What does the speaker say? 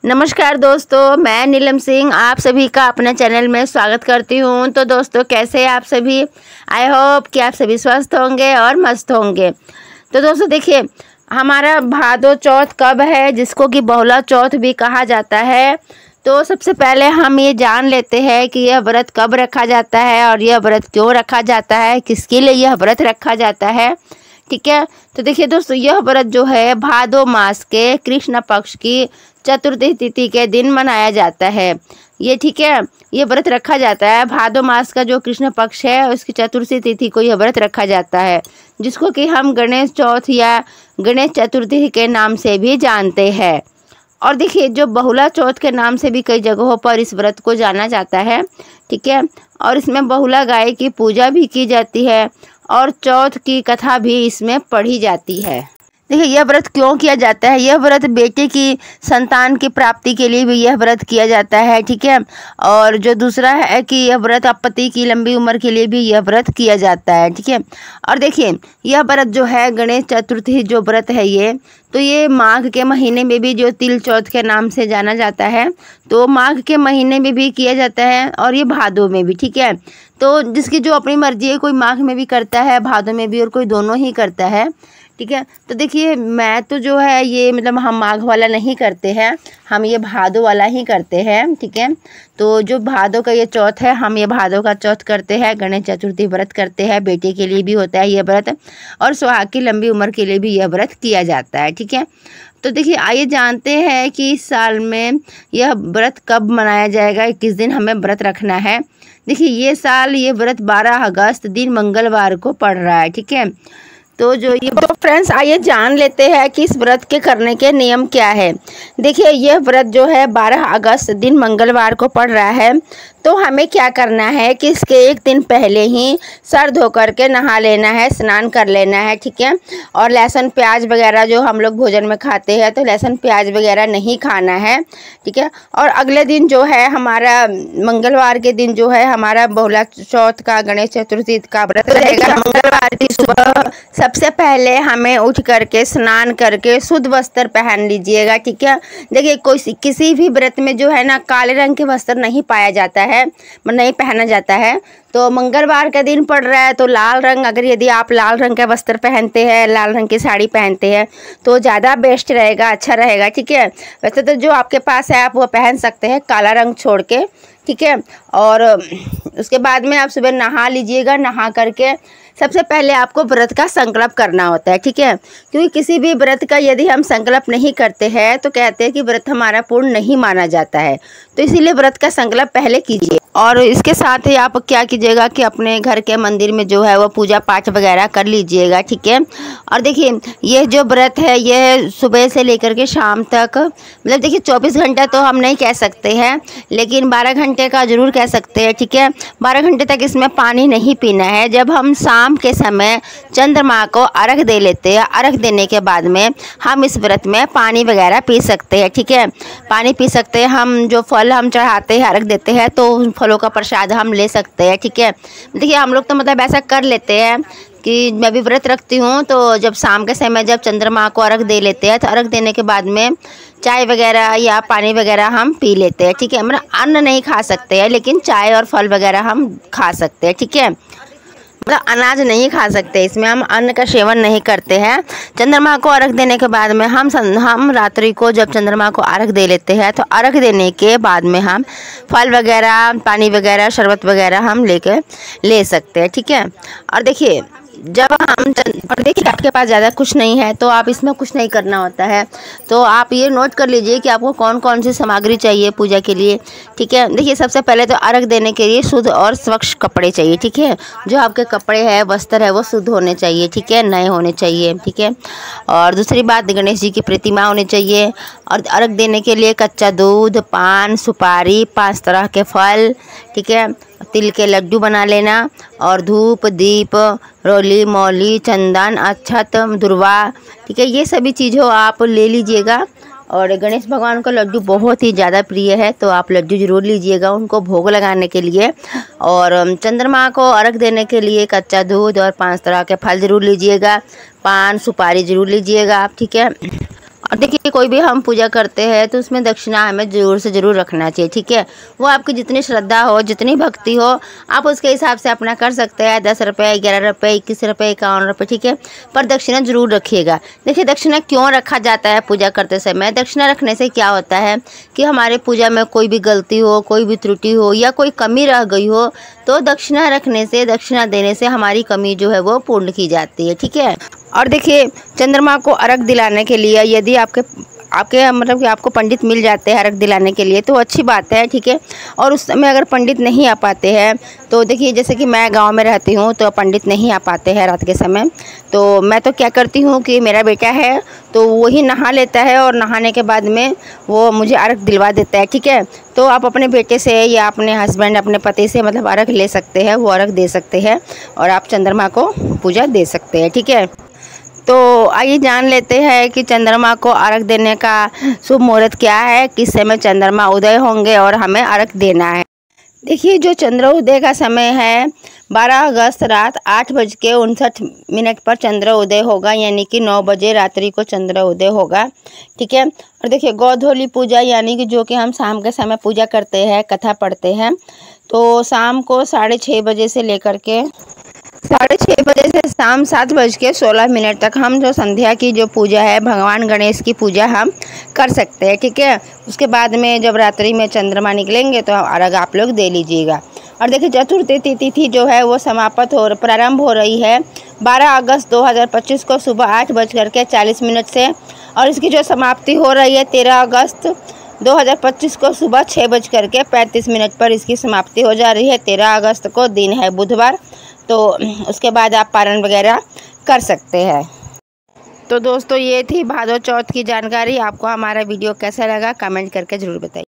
नमस्कार दोस्तों, मैं नीलम सिंह आप सभी का अपने चैनल में स्वागत करती हूँ। तो दोस्तों, कैसे हैं आप सभी? आई होप कि आप सभी स्वस्थ होंगे और मस्त होंगे। तो दोस्तों देखिए, हमारा भादो चौथ कब है, जिसको कि बहुला चौथ भी कहा जाता है। तो सबसे पहले हम ये जान लेते हैं कि यह व्रत कब रखा जाता है और यह व्रत क्यों रखा जाता है, किसके लिए यह व्रत रखा जाता है। ठीक है, तो देखिए दोस्तों, यह व्रत जो है भादो मास के कृष्ण पक्ष की चतुर्थी तिथि के दिन मनाया जाता है। ये ठीक है, ये व्रत रखा जाता है भादो मास का जो कृष्ण पक्ष है उसकी चतुर्थी तिथि को यह व्रत रखा जाता है, जिसको कि हम गणेश चौथ या गणेश चतुर्थी के नाम से भी जानते हैं। और देखिए, जो बहुला चौथ के नाम से भी कई जगहों पर इस व्रत को जाना जाता है। ठीक है, और इसमें बहुला गाय की पूजा भी की जाती है और चौथ की कथा भी इसमें पढ़ी जाती है। देखिए, यह व्रत क्यों किया जाता है? यह व्रत बेटे की संतान की प्राप्ति के लिए भी यह व्रत किया जाता है। ठीक है, और जो दूसरा है कि यह व्रत पति की लंबी उम्र के लिए भी यह व्रत किया जाता है। ठीक है, और देखिए, यह व्रत जो है गणेश चतुर्थी जो व्रत है ये माघ के महीने में भी, जो तिल चौथ के नाम से जाना जाता है, तो माघ के महीने में भी किया जाता है और ये भादों में भी। ठीक है, तो जिसकी जो अपनी मर्जी है, कोई माघ में भी करता है, भादों में भी, और कोई दोनों ही करता है। ठीक है, तो देखिए, मैं तो जो है ये हम माघ वाला नहीं करते हैं, हम ये भादो वाला ही करते हैं। ठीक है, तो जो भादो का ये चौथ है, हम ये भादो का चौथ करते हैं, गणेश चतुर्थी व्रत करते हैं। बेटे के लिए भी होता है ये व्रत और सुहाग की लंबी उम्र के लिए भी यह व्रत किया जाता है। ठीक है, तो देखिए, आइए जानते हैं कि इस साल में यह व्रत कब मनाया जाएगा, किस दिन हमें व्रत रखना है। देखिए, ये साल ये व्रत 12 अगस्त दिन मंगलवार को पड़ रहा है। ठीक है, तो फ्रेंड्स, आइए जान लेते हैं कि इस व्रत के करने के नियम क्या है। देखिए, यह व्रत जो है 12 अगस्त दिन मंगलवार को पड़ रहा है, तो हमें क्या करना है कि इसके एक दिन पहले ही सर धो करके नहा लेना है, स्नान कर लेना है। ठीक है, और लहसुन प्याज वगैरह जो हम लोग भोजन में खाते हैं, तो लहसुन प्याज वगैरह नहीं खाना है। ठीक है, और अगले दिन जो है हमारा मंगलवार के दिन जो है हमारा बहुला चौथ का गणेश चतुर्थी का व्रत रहेगा। मंगलवार की सुबह सबसे पहले हमें उठ करके स्नान करके शुद्ध वस्त्र पहन लीजिएगा। ठीक है, देखिए, कोई किसी भी व्रत में जो है ना काले रंग के वस्त्र नहीं पाया जाता है, नहीं पहना जाता है। तो मंगलवार का दिन पड़ रहा है तो लाल रंग, अगर यदि आप लाल रंग का वस्त्र पहनते हैं, लाल रंग की साड़ी पहनते हैं, तो ज़्यादा बेस्ट रहेगा, अच्छा रहेगा। ठीक है, वैसे तो जो आपके पास है आप वो पहन सकते हैं, काला रंग छोड़ के। ठीक है, और उसके बाद में आप सुबह नहा लीजिएगा। नहा करके सबसे पहले आपको व्रत का संकल्प करना होता है। ठीक है, क्योंकि किसी भी व्रत का यदि हम संकल्प नहीं करते हैं तो कहते हैं कि व्रत हमारा पूर्ण नहीं माना जाता है, तो इसीलिए व्रत का संकल्प पहले कीजिए। और इसके साथ ही आप क्या कीजिएगा कि अपने घर के मंदिर में जो है वो पूजा पाठ वगैरह कर लीजिएगा। ठीक है, और देखिए, यह जो व्रत है यह सुबह से लेकर के शाम तक, मतलब देखिए 24 घंटा तो हम नहीं कह सकते हैं, लेकिन 12 घंटे का जरूर कह सकते हैं। ठीक है, 12 घंटे तक इसमें पानी नहीं पीना है। जब हम शाम के समय चंद्रमा को अर्घ दे लेते हैं, अर्घ देने के बाद में हम इस व्रत में पानी वगैरह पी सकते हैं। ठीक है, पानी पी सकते हैं, हम जो फल हम चढ़ाते हैं, अर्घ देते हैं, तो फलों का प्रसाद हम ले सकते हैं। ठीक है, देखिए, हम लोग तो मतलब ऐसा कर लेते हैं कि मैं भी व्रत रखती हूँ, तो जब शाम के समय जब चंद्रमा को अर्घ दे लेते हैं, तो अर्घ देने के बाद में चाय वगैरह या पानी वगैरह हम पी लेते हैं। ठीक है, मतलब अन्न नहीं खा सकते हैं, लेकिन चाय और फल वगैरह हम खा सकते हैं। ठीक है, मतलब अनाज नहीं खा सकते, इसमें हम अन्न का सेवन नहीं करते हैं। चंद्रमा को अर्घ देने के बाद में हम रात्रि को जब चंद्रमा को अर्घ दे लेते हैं, तो अर्घ देने के बाद में हम फल वगैरह, पानी वगैरह, शरबत वगैरह हम ले सकते हैं। ठीक है, और देखिए, और देखिए, आपके पास ज़्यादा कुछ नहीं है तो आप इसमें कुछ नहीं करना होता है, तो आप ये नोट कर लीजिए कि आपको कौन कौन सी सामग्री चाहिए पूजा के लिए। ठीक है, देखिए, सबसे पहले तो अर्घ देने के लिए शुद्ध और स्वच्छ कपड़े चाहिए। ठीक है, जो आपके कपड़े हैं, वस्त्र है, वो शुद्ध होने चाहिए। ठीक है, नए होने चाहिए। ठीक है, और दूसरी बात, गणेश जी की प्रतिमा होनी चाहिए। और अर्घ देने के लिए कच्चा दूध, पान, सुपारी, 5 तरह के फल, ठीक है, तिल के लड्डू बना लेना, और धूप, दीप, रोली, मौली, चंदन, अक्षत, दुर्वा। ठीक है, ये सभी चीज़ों आप ले लीजिएगा। और गणेश भगवान का लड्डू बहुत ही ज़्यादा प्रिय है, तो आप लड्डू जरूर लीजिएगा उनको भोग लगाने के लिए। और चंद्रमा को अर्घ देने के लिए कच्चा दूध और 5 तरह के फल जरूर लीजिएगा। पान, सुपारी जरूर लीजिएगा आप। ठीक है, और देखिए कोई भी हम पूजा करते हैं तो उसमें दक्षिणा हमें ज़रूर से ज़रूर रखना चाहिए, ठीक है। वो आपकी जितनी श्रद्धा हो, जितनी भक्ति हो, आप उसके हिसाब से अपना कर सकते हैं। 10 रुपये, 11 रुपये, 21 रुपये, 51 रुपये, ठीक है। पर दक्षिणा ज़रूर रखिएगा। देखिए दक्षिणा क्यों रखा जाता है पूजा करते समय? दक्षिणा रखने से क्या होता है कि हमारे पूजा में कोई भी गलती हो, कोई भी त्रुटि हो या कोई कमी रह गई हो, तो दक्षिणा रखने से, दक्षिणा देने से हमारी कमी जो है वो पूर्ण की जाती है, ठीक है। और देखिए चंद्रमा को अर्घ दिलाने के लिए यदि आपके मतलब कि आपको पंडित मिल जाते हैं अर्घ दिलाने के लिए तो अच्छी बात है, ठीक है। और उस समय अगर पंडित नहीं आ पाते हैं तो देखिए जैसे कि मैं गांव में रहती हूँ तो पंडित नहीं आ पाते हैं रात के समय, तो मैं तो क्या करती हूँ कि मेरा बेटा है तो वही नहा लेता है और नहाने के बाद में वो मुझे अर्घ दिलवा देता है, ठीक है। तो आप अपने बेटे से या अपने हस्बैंड, अपने पति से मतलब अर्घ ले सकते हैं, वो अर्घ दे सकते हैं और आप चंद्रमा को पूजा दे सकते हैं, ठीक है। तो आइए जान लेते हैं कि चंद्रमा को अर्घ देने का शुभ मुहूर्त क्या है, किस समय चंद्रमा उदय होंगे और हमें अर्घ देना है। देखिए जो चंद्रोदय का समय है 12 अगस्त रात 8:59 पर चंद्रोदय होगा, यानी कि 9 बजे रात्रि को चंद्रोदय होगा, ठीक है। और देखिए गोधूली पूजा यानी कि जो कि हम शाम के समय पूजा करते हैं, कथा पढ़ते हैं, तो शाम को 6:30 बजे से लेकर के 6:30 बजे से शाम 7:16 तक हम जो संध्या की जो पूजा है, भगवान गणेश की पूजा हम कर सकते हैं, ठीक है। उसके बाद में जब रात्रि में चंद्रमा निकलेंगे तो अर्घ आप लोग दे लीजिएगा। और देखिए चतुर्थी तिथि जो है वो प्रारंभ हो रही है 12 अगस्त 2025 को सुबह 8:40 से, और इसकी जो समाप्ति हो रही है 13 अगस्त 2025 को सुबह 6:35 पर इसकी समाप्ति हो जा रही है। 13 अगस्त को दिन है बुधवार, तो उसके बाद आप पारण वगैरह कर सकते हैं। तो दोस्तों ये थी भादो चौथ की जानकारी। आपको हमारा वीडियो कैसा लगा कमेंट करके ज़रूर बताइए।